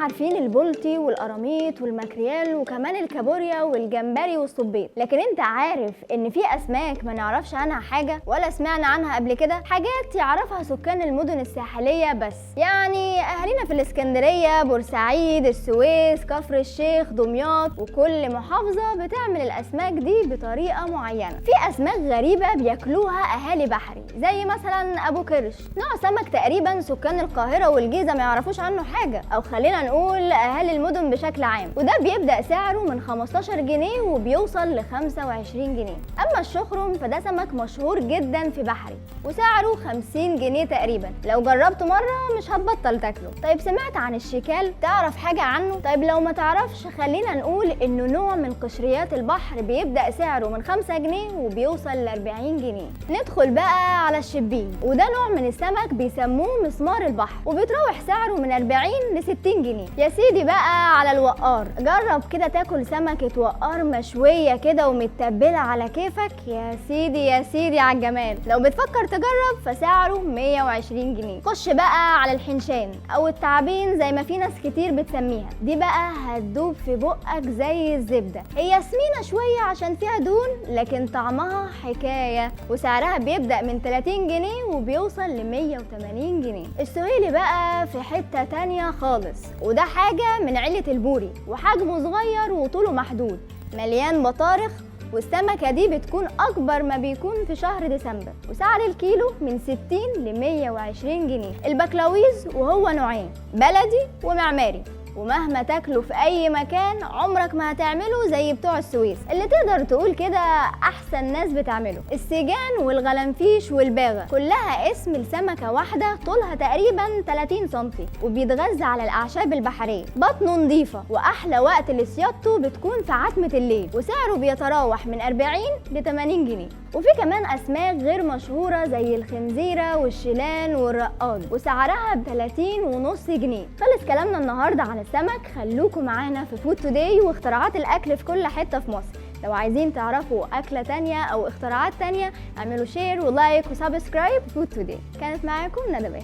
عارفين البلطي والقراميط والماكريال وكمان الكابوريا والجمبري والصبيط، لكن انت عارف ان في اسماك ما نعرفش عنها حاجه ولا سمعنا عنها قبل كده؟ حاجات يعرفها سكان المدن الساحليه بس، يعني اهالينا في الاسكندريه، بورسعيد، السويس، كفر الشيخ، دمياط، وكل محافظه بتعمل الاسماك دي بطريقه معينه. في اسماك غريبه بياكلوها اهالي بحري زي مثلا ابو قرش، نوع سمك تقريبا سكان القاهره والجيزه ما يعرفوش عنه حاجه، او خلينا نقول اهالي المدن بشكل عام، وده بيبدا سعره من 15 جنيه وبيوصل ل 25 جنيه. اما الشخرم فده سمك مشهور جدا في بحري وسعره 50 جنيه تقريبا، لو جربته مره مش هتبطل تاكله. طيب سمعت عن الشيكال؟ تعرف حاجه عنه؟ طيب لو ما تعرفش خلينا نقول انه نوع من قشريات البحر بيبدا سعره من 5 جنيه وبيوصل ل 40 جنيه. ندخل بقى على الشبين، وده نوع من السمك بيسموه مسمار البحر وبيتراوح سعره من 40 ل 60 جنيه. يا سيدي بقى على الوقار، جرب كده تاكل سمكه وقار مشويه كده ومتبله على كيفك، يا سيدي يا سيدي على الجمال. لو بتفكر تجرب فسعره 120 جنيه. خش بقى على الحنشان او التعابين زي ما في ناس كتير بتسميها، دي بقى هتدوب في بقك زي الزبده، هي سمينه شويه عشان فيها دهون لكن طعمها حكايه، وسعرها بيبدا من 30 جنيه وبيوصل ل 180 جنيه. السويلي بقى في حته تانيه خالص، وده حاجه من عيله البوري وحجمه صغير وطوله محدود، مليان بطارخ، والسمكة دي بتكون أكبر ما بيكون في شهر ديسمبر، وسعر الكيلو من 60 ل 120 جنيه. البكلاويز وهو نوعين، بلدي ومعماري، ومهما تاكله في اي مكان عمرك ما هتعمله زي بتوع السويس اللي تقدر تقول كده احسن ناس بتعمله. السيجان والغلنفيش والباغة كلها اسم لسمكة واحدة طولها تقريبا 30 سنتي، وبيتغذى على الاعشاب البحرية، بطنه نظيفة، واحلى وقت لصيادته بتكون في عتمة الليل، وسعره بيتراوح من 40 ل 80 جنيه. وفي كمان اسماك غير مشهورة زي الخنزيرة والشيلان والرقاد، وسعرها ب 30.5 جنيه. خلص كلامنا النهارده عن السمك، خلوكم معانا في فود توداي واختراعات الاكل في كل حته في مصر. لو عايزين تعرفوا اكله تانية او اختراعات تانية اعملوا شير ولايك وسبسكرايب. فود توداي كانت معاكم ندى باهي.